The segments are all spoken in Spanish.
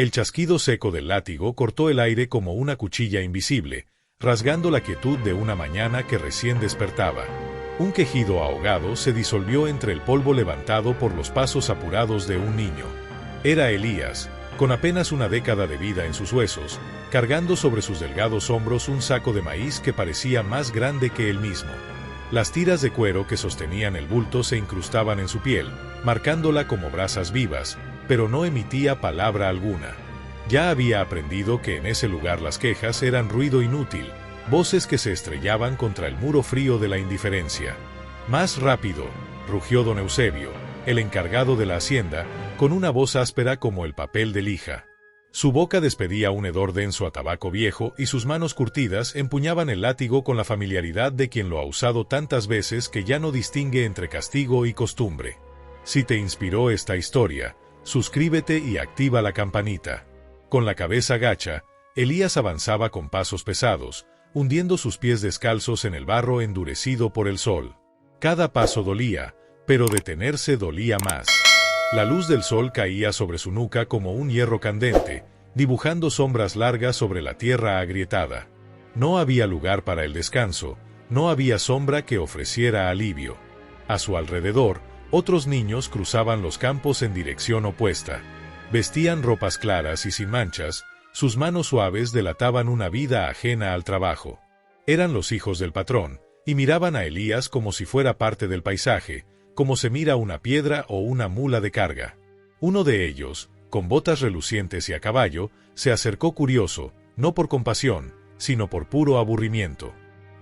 El chasquido seco del látigo cortó el aire como una cuchilla invisible, rasgando la quietud de una mañana que recién despertaba. Un quejido ahogado se disolvió entre el polvo levantado por los pasos apurados de un niño. Era Elías, con apenas una década de vida en sus huesos, cargando sobre sus delgados hombros un saco de maíz que parecía más grande que él mismo. Las tiras de cuero que sostenían el bulto se incrustaban en su piel, marcándola como brasas vivas, pero no emitía palabra alguna. Ya había aprendido que en ese lugar las quejas eran ruido inútil, voces que se estrellaban contra el muro frío de la indiferencia. «Más rápido», rugió don Eusebio, el encargado de la hacienda, con una voz áspera como el papel de lija. Su boca despedía un hedor denso a tabaco viejo y sus manos curtidas empuñaban el látigo con la familiaridad de quien lo ha usado tantas veces que ya no distingue entre castigo y costumbre. Si te inspiró esta historia, suscríbete y activa la campanita. Con la cabeza gacha, Elías avanzaba con pasos pesados, hundiendo sus pies descalzos en el barro endurecido por el sol. Cada paso dolía, pero detenerse dolía más. La luz del sol caía sobre su nuca como un hierro candente, dibujando sombras largas sobre la tierra agrietada. No había lugar para el descanso, no había sombra que ofreciera alivio. A su alrededor, otros niños cruzaban los campos en dirección opuesta. Vestían ropas claras y sin manchas, sus manos suaves delataban una vida ajena al trabajo. Eran los hijos del patrón, y miraban a Elías como si fuera parte del paisaje, como se mira una piedra o una mula de carga. Uno de ellos, con botas relucientes y a caballo, se acercó curioso, no por compasión, sino por puro aburrimiento.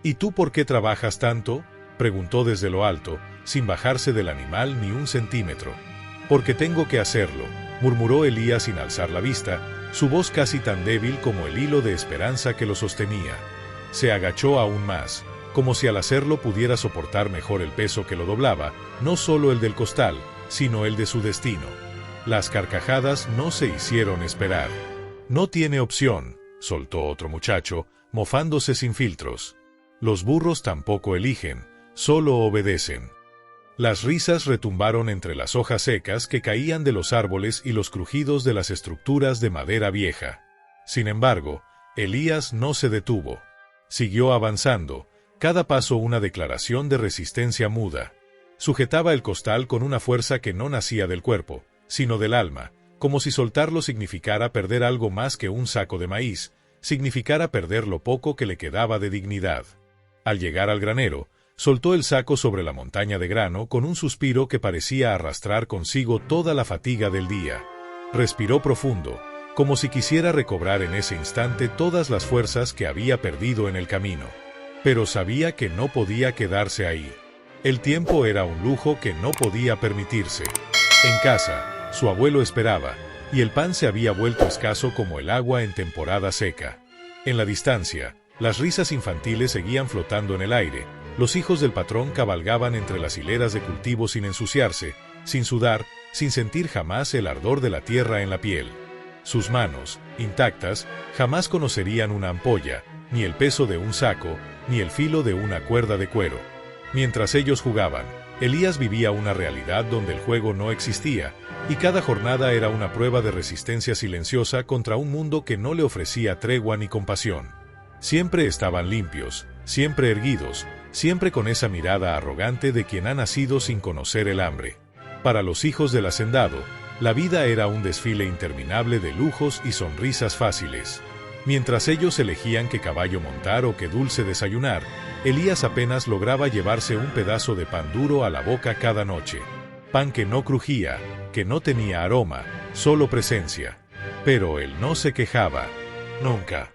«¿Y tú por qué trabajas tanto?», preguntó desde lo alto, sin bajarse del animal ni un centímetro. «Porque tengo que hacerlo», murmuró Elías sin alzar la vista, su voz casi tan débil como el hilo de esperanza que lo sostenía. Se agachó aún más, como si al hacerlo pudiera soportar mejor el peso que lo doblaba, no solo el del costal, sino el de su destino. Las carcajadas no se hicieron esperar. «No tiene opción», soltó otro muchacho, mofándose sin filtros. «Los burros tampoco eligen, solo obedecen». Las risas retumbaron entre las hojas secas que caían de los árboles y los crujidos de las estructuras de madera vieja. Sin embargo, Elías no se detuvo. Siguió avanzando, cada paso una declaración de resistencia muda. Sujetaba el costal con una fuerza que no nacía del cuerpo, sino del alma, como si soltarlo significara perder algo más que un saco de maíz, significara perder lo poco que le quedaba de dignidad. Al llegar al granero, soltó el saco sobre la montaña de grano con un suspiro que parecía arrastrar consigo toda la fatiga del día. Respiró profundo, como si quisiera recobrar en ese instante todas las fuerzas que había perdido en el camino. Pero sabía que no podía quedarse ahí. El tiempo era un lujo que no podía permitirse. En casa, su abuelo esperaba, y el pan se había vuelto escaso como el agua en temporada seca. En la distancia, las risas infantiles seguían flotando en el aire. Los hijos del patrón cabalgaban entre las hileras de cultivo sin ensuciarse, sin sudar, sin sentir jamás el ardor de la tierra en la piel. Sus manos, intactas, jamás conocerían una ampolla, ni el peso de un saco, ni el filo de una cuerda de cuero. Mientras ellos jugaban, Elías vivía una realidad donde el juego no existía, y cada jornada era una prueba de resistencia silenciosa contra un mundo que no le ofrecía tregua ni compasión. Siempre estaban limpios, siempre erguidos, siempre con esa mirada arrogante de quien ha nacido sin conocer el hambre. Para los hijos del hacendado, la vida era un desfile interminable de lujos y sonrisas fáciles. Mientras ellos elegían qué caballo montar o qué dulce desayunar, Elías apenas lograba llevarse un pedazo de pan duro a la boca cada noche. Pan que no crujía, que no tenía aroma, solo presencia. Pero él no se quejaba. Nunca.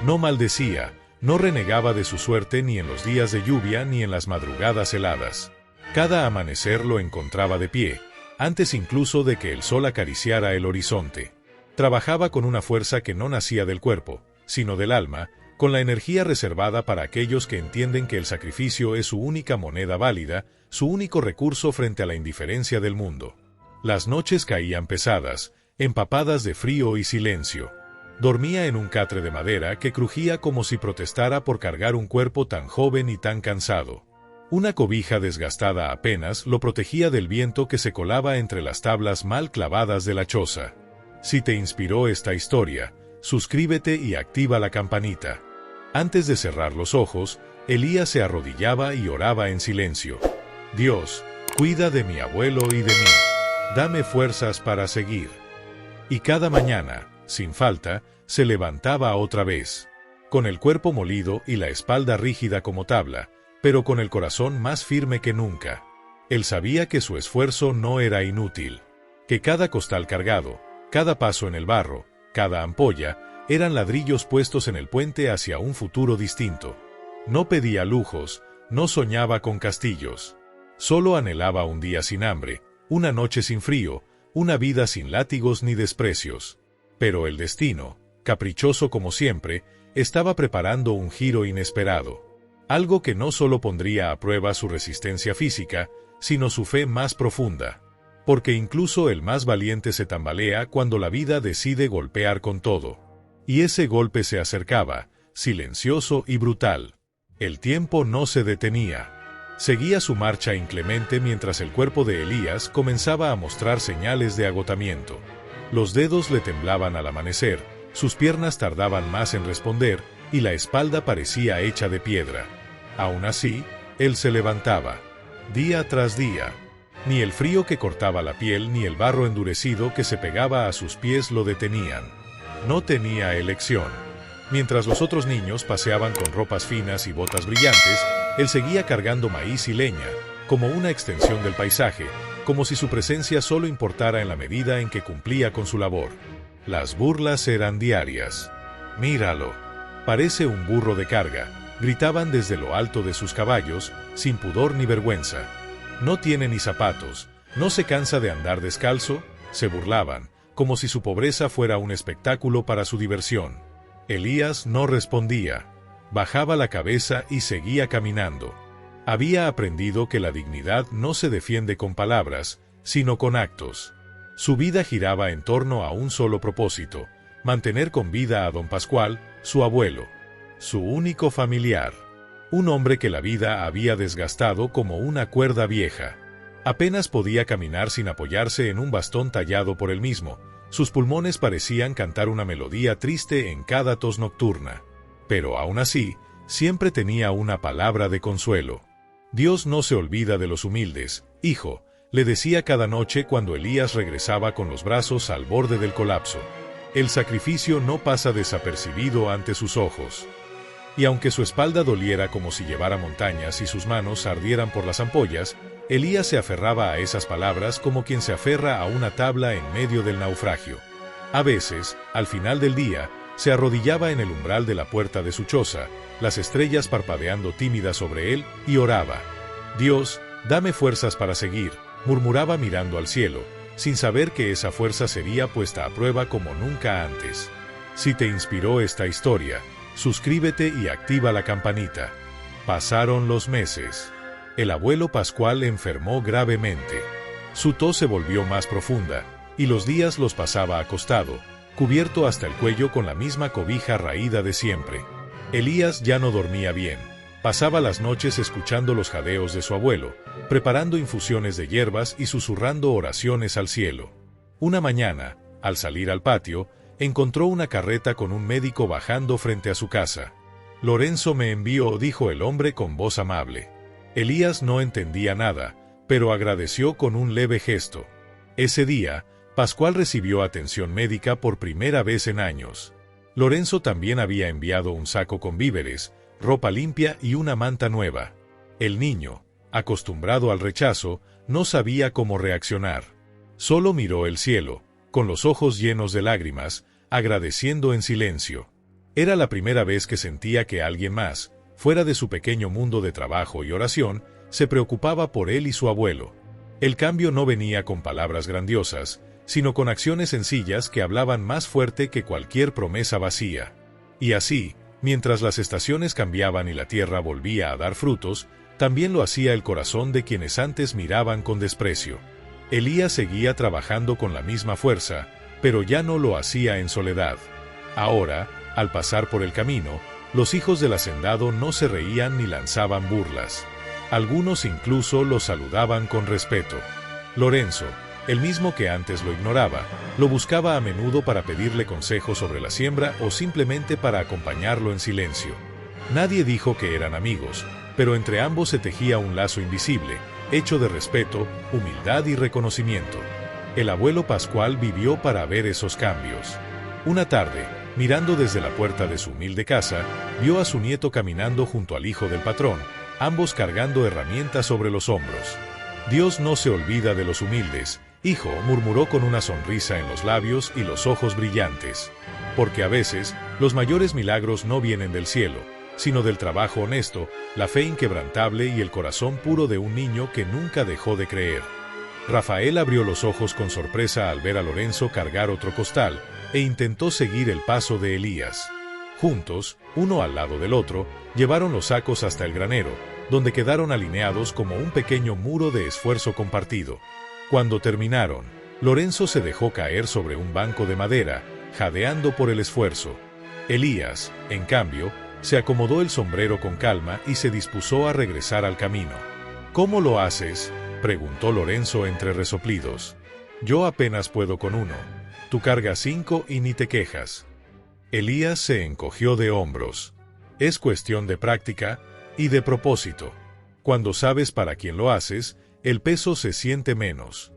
No maldecía, no renegaba de su suerte ni en los días de lluvia ni en las madrugadas heladas. Cada amanecer lo encontraba de pie, antes incluso de que el sol acariciara el horizonte. Trabajaba con una fuerza que no nacía del cuerpo, sino del alma, con la energía reservada para aquellos que entienden que el sacrificio es su única moneda válida, su único recurso frente a la indiferencia del mundo. Las noches caían pesadas, empapadas de frío y silencio. Dormía en un catre de madera que crujía como si protestara por cargar un cuerpo tan joven y tan cansado. Una cobija desgastada apenas lo protegía del viento que se colaba entre las tablas mal clavadas de la choza. Si te inspiró esta historia, suscríbete y activa la campanita. Antes de cerrar los ojos, Elías se arrodillaba y oraba en silencio. Dios, cuida de mi abuelo y de mí. Dame fuerzas para seguir. Y cada mañana, sin falta, se levantaba otra vez, con el cuerpo molido y la espalda rígida como tabla, pero con el corazón más firme que nunca. Él sabía que su esfuerzo no era inútil, que cada costal cargado, cada paso en el barro, cada ampolla, eran ladrillos puestos en el puente hacia un futuro distinto. No pedía lujos, no soñaba con castillos. Solo anhelaba un día sin hambre, una noche sin frío, una vida sin látigos ni desprecios. Pero el destino, caprichoso como siempre, estaba preparando un giro inesperado. Algo que no solo pondría a prueba su resistencia física, sino su fe más profunda. Porque incluso el más valiente se tambalea cuando la vida decide golpear con todo. Y ese golpe se acercaba, silencioso y brutal. El tiempo no se detenía. Seguía su marcha inclemente mientras el cuerpo de Elías comenzaba a mostrar señales de agotamiento. Los dedos le temblaban al amanecer, sus piernas tardaban más en responder y la espalda parecía hecha de piedra. Aún así, él se levantaba, día tras día. Ni el frío que cortaba la piel ni el barro endurecido que se pegaba a sus pies lo detenían. No tenía elección. Mientras los otros niños paseaban con ropas finas y botas brillantes, él seguía cargando maíz y leña, como una extensión del paisaje, como si su presencia solo importara en la medida en que cumplía con su labor. Las burlas eran diarias. «Míralo, parece un burro de carga», gritaban desde lo alto de sus caballos, sin pudor ni vergüenza. «No tiene ni zapatos, no se cansa de andar descalzo», se burlaban, como si su pobreza fuera un espectáculo para su diversión. Elías no respondía. Bajaba la cabeza y seguía caminando. Había aprendido que la dignidad no se defiende con palabras, sino con actos. Su vida giraba en torno a un solo propósito: mantener con vida a don Pascual, su abuelo, su único familiar. Un hombre que la vida había desgastado como una cuerda vieja. Apenas podía caminar sin apoyarse en un bastón tallado por él mismo. Sus pulmones parecían cantar una melodía triste en cada tos nocturna. Pero aún así, siempre tenía una palabra de consuelo. «Dios no se olvida de los humildes, hijo», le decía cada noche cuando Elías regresaba con los brazos al borde del colapso. «El sacrificio no pasa desapercibido ante sus ojos». Y aunque su espalda doliera como si llevara montañas y sus manos ardieran por las ampollas, Elías se aferraba a esas palabras como quien se aferra a una tabla en medio del naufragio. A veces, al final del día, se arrodillaba en el umbral de la puerta de su choza, las estrellas parpadeando tímidas sobre él, y oraba. «Dios, dame fuerzas para seguir», murmuraba mirando al cielo, sin saber que esa fuerza sería puesta a prueba como nunca antes. Si te inspiró esta historia, suscríbete y activa la campanita. Pasaron los meses. El abuelo Pascual enfermó gravemente. Su tos se volvió más profunda, y los días los pasaba acostado, cubierto hasta el cuello con la misma cobija raída de siempre. Elías ya no dormía bien. Pasaba las noches escuchando los jadeos de su abuelo, preparando infusiones de hierbas y susurrando oraciones al cielo. Una mañana, al salir al patio, encontró una carreta con un médico bajando frente a su casa. «Lorenzo me envió», dijo el hombre con voz amable. Elías no entendía nada, pero agradeció con un leve gesto. Ese día, Pascual recibió atención médica por primera vez en años. Lorenzo también había enviado un saco con víveres, ropa limpia y una manta nueva. El niño, acostumbrado al rechazo, no sabía cómo reaccionar. Solo miró el cielo, con los ojos llenos de lágrimas, agradeciendo en silencio. Era la primera vez que sentía que alguien más, fuera de su pequeño mundo de trabajo y oración, se preocupaba por él y su abuelo. El cambio no venía con palabras grandiosas, sino con acciones sencillas que hablaban más fuerte que cualquier promesa vacía. Y así, mientras las estaciones cambiaban y la tierra volvía a dar frutos, también lo hacía el corazón de quienes antes miraban con desprecio. Elías seguía trabajando con la misma fuerza, pero ya no lo hacía en soledad. Ahora, al pasar por el camino, los hijos del hacendado no se reían ni lanzaban burlas. Algunos incluso lo saludaban con respeto. «Lorenzo, el mismo que antes lo ignoraba, lo buscaba a menudo para pedirle consejos sobre la siembra o simplemente para acompañarlo en silencio. Nadie dijo que eran amigos, pero entre ambos se tejía un lazo invisible, hecho de respeto, humildad y reconocimiento. El abuelo Pascual vivió para ver esos cambios. Una tarde, mirando desde la puerta de su humilde casa, vio a su nieto caminando junto al hijo del patrón, ambos cargando herramientas sobre los hombros. Dios no se olvida de los humildes, hijo, murmuró con una sonrisa en los labios y los ojos brillantes. Porque a veces, los mayores milagros no vienen del cielo, sino del trabajo honesto, la fe inquebrantable y el corazón puro de un niño que nunca dejó de creer. Rafael abrió los ojos con sorpresa al ver a Lorenzo cargar otro costal, e intentó seguir el paso de Elías. Juntos, uno al lado del otro, llevaron los sacos hasta el granero, donde quedaron alineados como un pequeño muro de esfuerzo compartido. Cuando terminaron, Lorenzo se dejó caer sobre un banco de madera, jadeando por el esfuerzo. Elías, en cambio, se acomodó el sombrero con calma y se dispuso a regresar al camino. «¿Cómo lo haces?», preguntó Lorenzo entre resoplidos. «Yo apenas puedo con uno. Tú cargas 5 y ni te quejas». Elías se encogió de hombros. «Es cuestión de práctica y de propósito. Cuando sabes para quién lo haces, el peso se siente menos».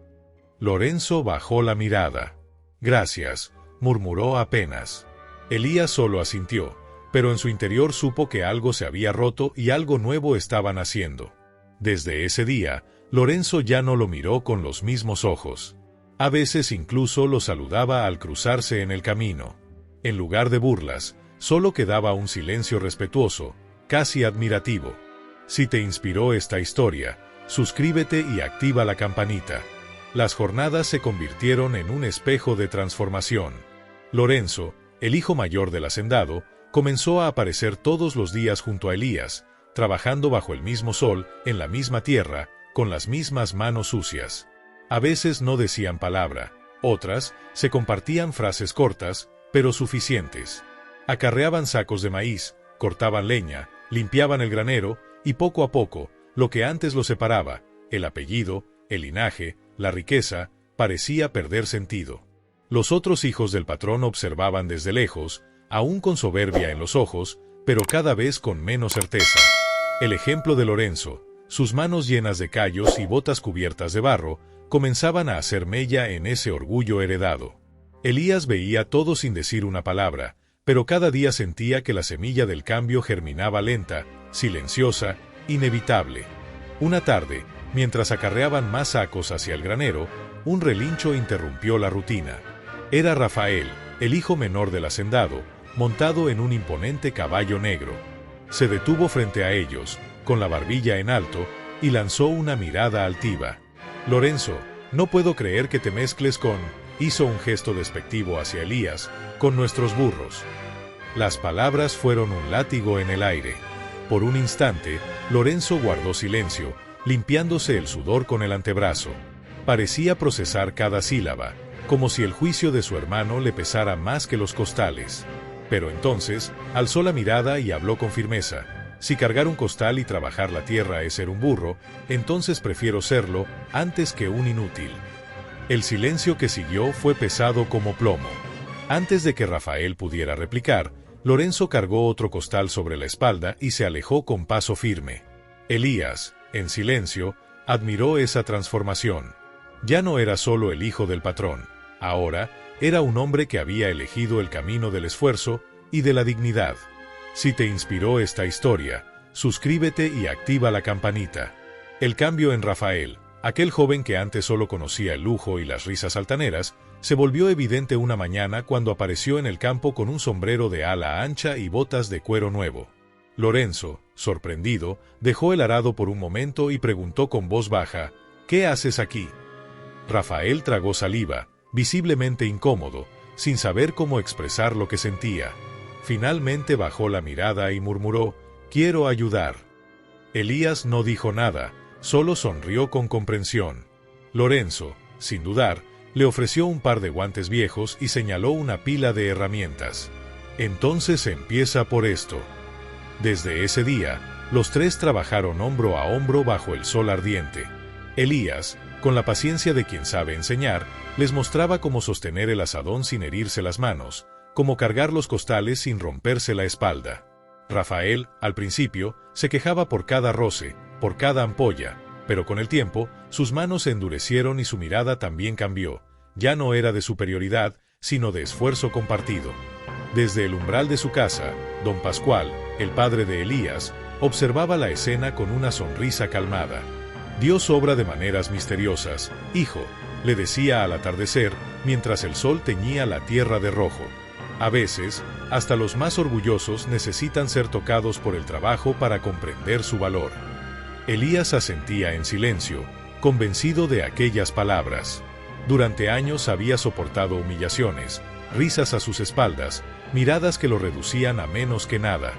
Lorenzo bajó la mirada. «Gracias», murmuró apenas. Elías solo asintió, pero en su interior supo que algo se había roto y algo nuevo estaba naciendo. Desde ese día, Lorenzo ya no lo miró con los mismos ojos. A veces incluso lo saludaba al cruzarse en el camino. En lugar de burlas, solo quedaba un silencio respetuoso, casi admirativo. Si te inspiró esta historia, suscríbete y activa la campanita. Las jornadas se convirtieron en un espejo de transformación. Lorenzo, el hijo mayor del hacendado, comenzó a aparecer todos los días junto a Elías, trabajando bajo el mismo sol, en la misma tierra, con las mismas manos sucias. A veces no decían palabra, otras se compartían frases cortas, pero suficientes. Acarreaban sacos de maíz, cortaban leña, limpiaban el granero, y poco a poco, lo que antes los separaba, el apellido, el linaje, la riqueza, parecía perder sentido. Los otros hijos del patrón observaban desde lejos, aún con soberbia en los ojos, pero cada vez con menos certeza. El ejemplo de Lorenzo, sus manos llenas de callos y botas cubiertas de barro, comenzaban a hacer mella en ese orgullo heredado. Elías veía todo sin decir una palabra, pero cada día sentía que la semilla del cambio germinaba lenta, silenciosa, inevitable. Una tarde, mientras acarreaban más sacos hacia el granero, un relincho interrumpió la rutina. Era Rafael, el hijo menor del hacendado, montado en un imponente caballo negro. Se detuvo frente a ellos, con la barbilla en alto, y lanzó una mirada altiva. «Lorenzo, no puedo creer que te mezcles con», hizo un gesto despectivo hacia Elías, «con nuestros burros». Las palabras fueron un látigo en el aire. Por un instante, Lorenzo guardó silencio, limpiándose el sudor con el antebrazo. Parecía procesar cada sílaba, como si el juicio de su hermano le pesara más que los costales. Pero entonces, alzó la mirada y habló con firmeza. «Si cargar un costal y trabajar la tierra es ser un burro, entonces prefiero serlo antes que un inútil». El silencio que siguió fue pesado como plomo. Antes de que Rafael pudiera replicar, Lorenzo cargó otro costal sobre la espalda y se alejó con paso firme. Elías, en silencio, admiró esa transformación. Ya no era solo el hijo del patrón, ahora era un hombre que había elegido el camino del esfuerzo y de la dignidad. Si te inspiró esta historia, suscríbete y activa la campanita. El cambio en Rafael, aquel joven que antes solo conocía el lujo y las risas altaneras, se volvió evidente una mañana cuando apareció en el campo con un sombrero de ala ancha y botas de cuero nuevo. Lorenzo, sorprendido, dejó el arado por un momento y preguntó con voz baja, «¿Qué haces aquí?». Rafael tragó saliva, visiblemente incómodo, sin saber cómo expresar lo que sentía. Finalmente bajó la mirada y murmuró, «Quiero ayudar». Elías no dijo nada, solo sonrió con comprensión. Lorenzo, sin dudar, le ofreció un par de guantes viejos y señaló una pila de herramientas. «Entonces empieza por esto». Desde ese día, los tres trabajaron hombro a hombro bajo el sol ardiente. Elías, Con la paciencia de quien sabe enseñar, les mostraba cómo sostener el azadón sin herirse las manos, cómo cargar los costales sin romperse la espalda. Rafael, al principio, se quejaba por cada roce, por cada ampolla, pero con el tiempo, sus manos se endurecieron y su mirada también cambió. Ya no era de superioridad, sino de esfuerzo compartido. Desde el umbral de su casa, don Pascual, el padre de Elías, observaba la escena con una sonrisa calmada. Dios obra de maneras misteriosas, hijo, le decía al atardecer, mientras el sol teñía la tierra de rojo. A veces, hasta los más orgullosos necesitan ser tocados por el trabajo para comprender su valor. Elías asentía en silencio, convencido de aquellas palabras. Durante años había soportado humillaciones, risas a sus espaldas, miradas que lo reducían a menos que nada.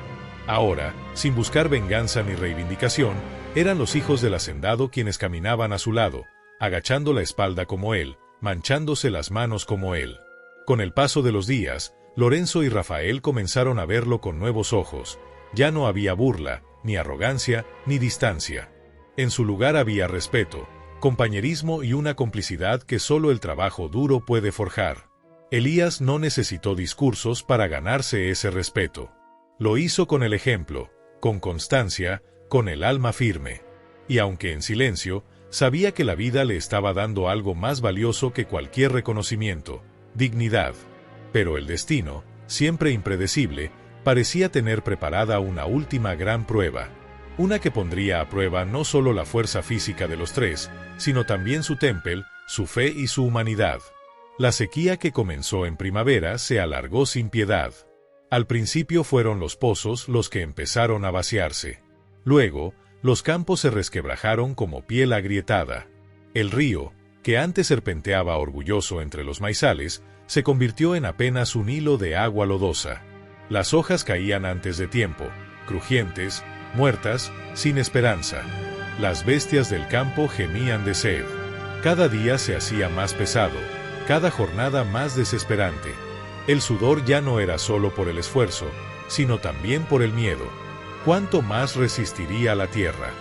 Ahora, sin buscar venganza ni reivindicación, eran los hijos del hacendado quienes caminaban a su lado, agachando la espalda como él, manchándose las manos como él. Con el paso de los días, Lorenzo y Rafael comenzaron a verlo con nuevos ojos. Ya no había burla, ni arrogancia, ni distancia. En su lugar había respeto, compañerismo y una complicidad que solo el trabajo duro puede forjar. Elías no necesitó discursos para ganarse ese respeto. Lo hizo con el ejemplo, con constancia, con el alma firme. Y aunque en silencio, sabía que la vida le estaba dando algo más valioso que cualquier reconocimiento: dignidad. Pero el destino, siempre impredecible, parecía tener preparada una última gran prueba. Una que pondría a prueba no solo la fuerza física de los tres, sino también su temple, su fe y su humanidad. La sequía que comenzó en primavera se alargó sin piedad. Al principio fueron los pozos los que empezaron a vaciarse. Luego, los campos se resquebrajaron como piel agrietada. El río, que antes serpenteaba orgulloso entre los maizales, se convirtió en apenas un hilo de agua lodosa. Las hojas caían antes de tiempo, crujientes, muertas, sin esperanza. Las bestias del campo gemían de sed. Cada día se hacía más pesado, cada jornada más desesperante. El sudor ya no era solo por el esfuerzo, sino también por el miedo. ¿Cuánto más resistiría la tierra?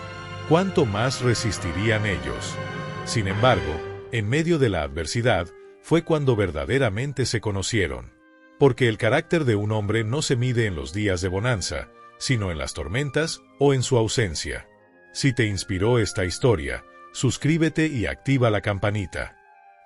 ¿Cuánto más resistirían ellos? Sin embargo, en medio de la adversidad, fue cuando verdaderamente se conocieron. Porque el carácter de un hombre no se mide en los días de bonanza, sino en las tormentas o en su ausencia. Si te inspiró esta historia, suscríbete y activa la campanita.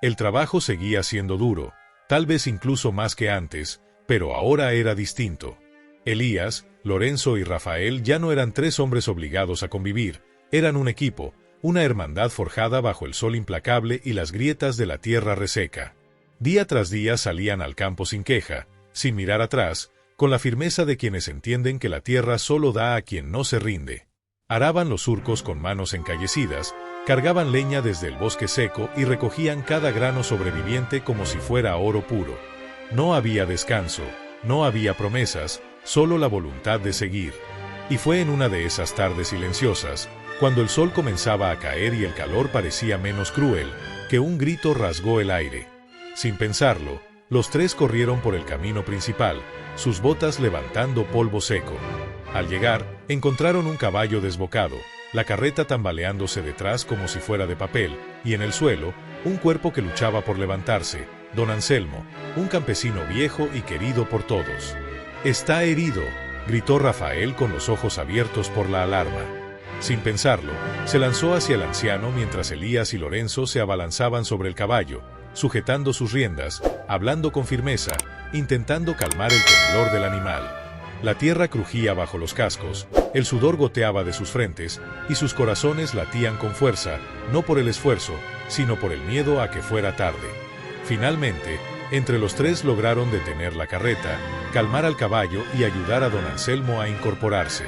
El trabajo seguía siendo duro, tal vez incluso más que antes, pero ahora era distinto. Elías, Lorenzo y Rafael ya no eran tres hombres obligados a convivir, eran un equipo, una hermandad forjada bajo el sol implacable y las grietas de la tierra reseca. Día tras día salían al campo sin queja, sin mirar atrás, con la firmeza de quienes entienden que la tierra solo da a quien no se rinde. Araban los surcos con manos encallecidas, cargaban leña desde el bosque seco y recogían cada grano sobreviviente como si fuera oro puro. No había descanso, no había promesas, solo la voluntad de seguir. Y fue en una de esas tardes silenciosas, cuando el sol comenzaba a caer y el calor parecía menos cruel, que un grito rasgó el aire. Sin pensarlo, los tres corrieron por el camino principal, sus botas levantando polvo seco. Al llegar, encontraron un caballo desbocado, la carreta tambaleándose detrás como si fuera de papel, y en el suelo, un cuerpo que luchaba por levantarse: don Anselmo, un campesino viejo y querido por todos. «Está herido», gritó Rafael con los ojos abiertos por la alarma. Sin pensarlo, se lanzó hacia el anciano mientras Elías y Lorenzo se abalanzaban sobre el caballo, sujetando sus riendas, hablando con firmeza, intentando calmar el temblor del animal. La tierra crujía bajo los cascos, el sudor goteaba de sus frentes, y sus corazones latían con fuerza, no por el esfuerzo, sino por el miedo a que fuera tarde. Finalmente, entre los tres lograron detener la carreta, calmar al caballo y ayudar a don Anselmo a incorporarse.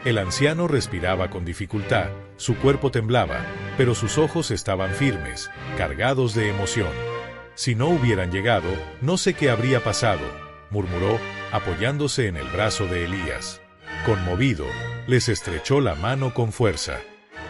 El anciano respiraba con dificultad, su cuerpo temblaba, pero sus ojos estaban firmes, cargados de emoción. «Si no hubieran llegado, no sé qué habría pasado», murmuró, apoyándose en el brazo de Elías. Conmovido, les estrechó la mano con fuerza.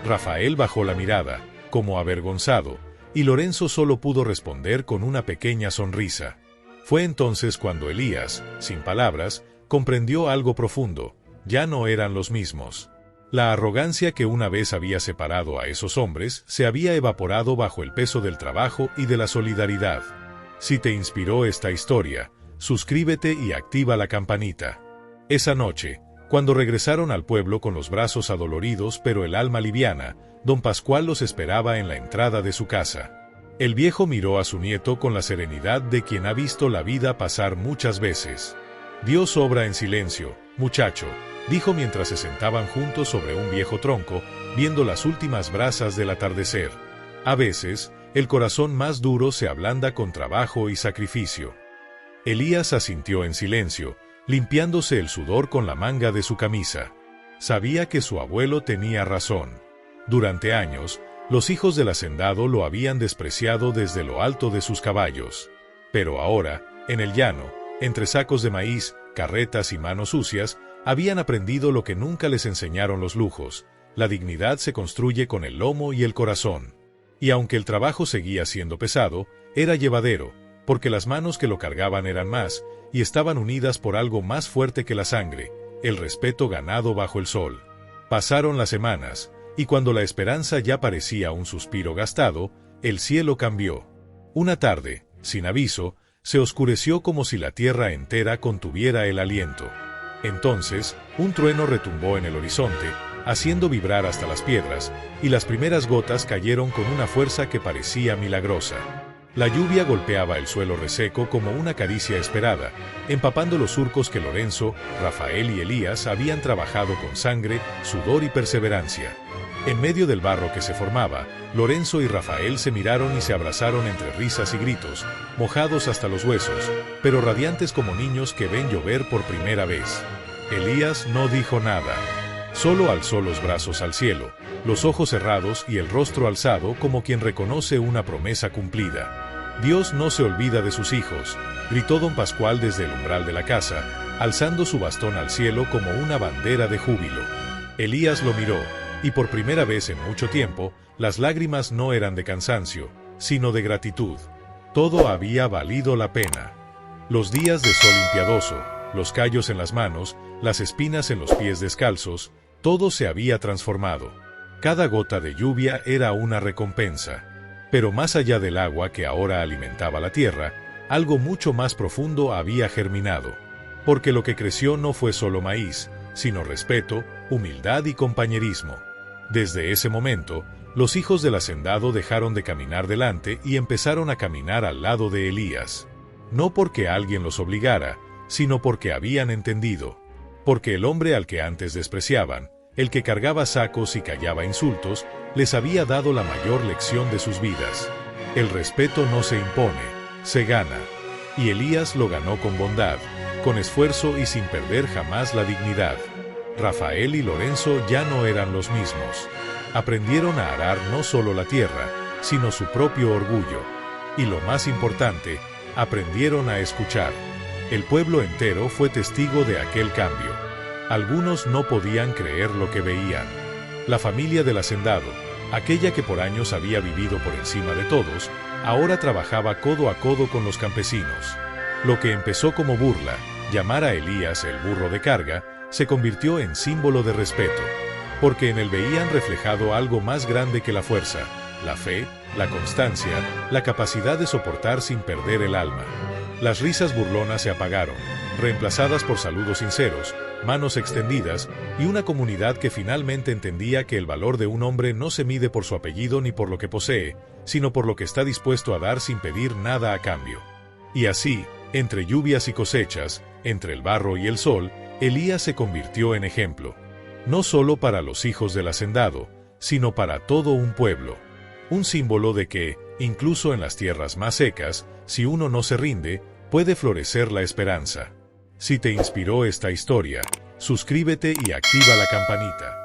Rafael bajó la mirada, como avergonzado, y Lorenzo solo pudo responder con una pequeña sonrisa. Fue entonces cuando Elías, sin palabras, comprendió algo profundo: ya no eran los mismos. La arrogancia que una vez había separado a esos hombres se había evaporado bajo el peso del trabajo y de la solidaridad. Si te inspiró esta historia, suscríbete y activa la campanita. Esa noche, cuando regresaron al pueblo con los brazos adoloridos pero el alma liviana, don Pascual los esperaba en la entrada de su casa. El viejo miró a su nieto con la serenidad de quien ha visto la vida pasar muchas veces. Dios obra en silencio, muchacho, dijo mientras se sentaban juntos sobre un viejo tronco, viendo las últimas brasas del atardecer. A veces, el corazón más duro se ablanda con trabajo y sacrificio. Elías asintió en silencio, limpiándose el sudor con la manga de su camisa. Sabía que su abuelo tenía razón. Durante años, los hijos del hacendado lo habían despreciado desde lo alto de sus caballos. Pero ahora, en el llano, entre sacos de maíz, carretas y manos sucias, habían aprendido lo que nunca les enseñaron los lujos: la dignidad se construye con el lomo y el corazón. Y aunque el trabajo seguía siendo pesado, era llevadero, porque las manos que lo cargaban eran más, y estaban unidas por algo más fuerte que la sangre, el respeto ganado bajo el sol. Pasaron las semanas, y cuando la esperanza ya parecía un suspiro gastado, el cielo cambió. Una tarde, sin aviso, se oscureció como si la tierra entera contuviera el aliento. Entonces, un trueno retumbó en el horizonte, haciendo vibrar hasta las piedras, y las primeras gotas cayeron con una fuerza que parecía milagrosa. La lluvia golpeaba el suelo reseco como una caricia esperada, empapando los surcos que Lorenzo, Rafael y Elías habían trabajado con sangre, sudor y perseverancia. En medio del barro que se formaba, Lorenzo y Rafael se miraron y se abrazaron entre risas y gritos, mojados hasta los huesos, pero radiantes como niños que ven llover por primera vez. Elías no dijo nada. Solo alzó los brazos al cielo, los ojos cerrados y el rostro alzado como quien reconoce una promesa cumplida. Dios no se olvida de sus hijos, gritó don Pascual desde el umbral de la casa, alzando su bastón al cielo como una bandera de júbilo. Elías lo miró, y por primera vez en mucho tiempo, las lágrimas no eran de cansancio, sino de gratitud. Todo había valido la pena. Los días de sol impiadoso, los callos en las manos, las espinas en los pies descalzos, todo se había transformado. Cada gota de lluvia era una recompensa. Pero más allá del agua que ahora alimentaba la tierra, algo mucho más profundo había germinado. Porque lo que creció no fue solo maíz, sino respeto, humildad y compañerismo. Desde ese momento, los hijos del hacendado dejaron de caminar delante y empezaron a caminar al lado de Elías. No porque alguien los obligara, sino porque habían entendido. Porque el hombre al que antes despreciaban, el que cargaba sacos y callaba insultos, les había dado la mayor lección de sus vidas. El respeto no se impone, se gana. Y Elías lo ganó con bondad, con esfuerzo y sin perder jamás la dignidad. Rafael y Lorenzo ya no eran los mismos. Aprendieron a arar no solo la tierra, sino su propio orgullo. Y lo más importante, aprendieron a escuchar. El pueblo entero fue testigo de aquel cambio. Algunos no podían creer lo que veían. La familia del hacendado, aquella que por años había vivido por encima de todos, ahora trabajaba codo a codo con los campesinos. Lo que empezó como burla, llamar a Elías el burro de carga, se convirtió en símbolo de respeto, porque en él veían reflejado algo más grande que la fuerza, la fe, la constancia, la capacidad de soportar sin perder el alma. Las risas burlonas se apagaron, reemplazadas por saludos sinceros, manos extendidas, y una comunidad que finalmente entendía que el valor de un hombre no se mide por su apellido ni por lo que posee, sino por lo que está dispuesto a dar sin pedir nada a cambio. Y así, entre lluvias y cosechas, entre el barro y el sol, Elías se convirtió en ejemplo, no solo para los hijos del hacendado, sino para todo un pueblo. Un símbolo de que, incluso en las tierras más secas, si uno no se rinde, puede florecer la esperanza. Si te inspiró esta historia, suscríbete y activa la campanita.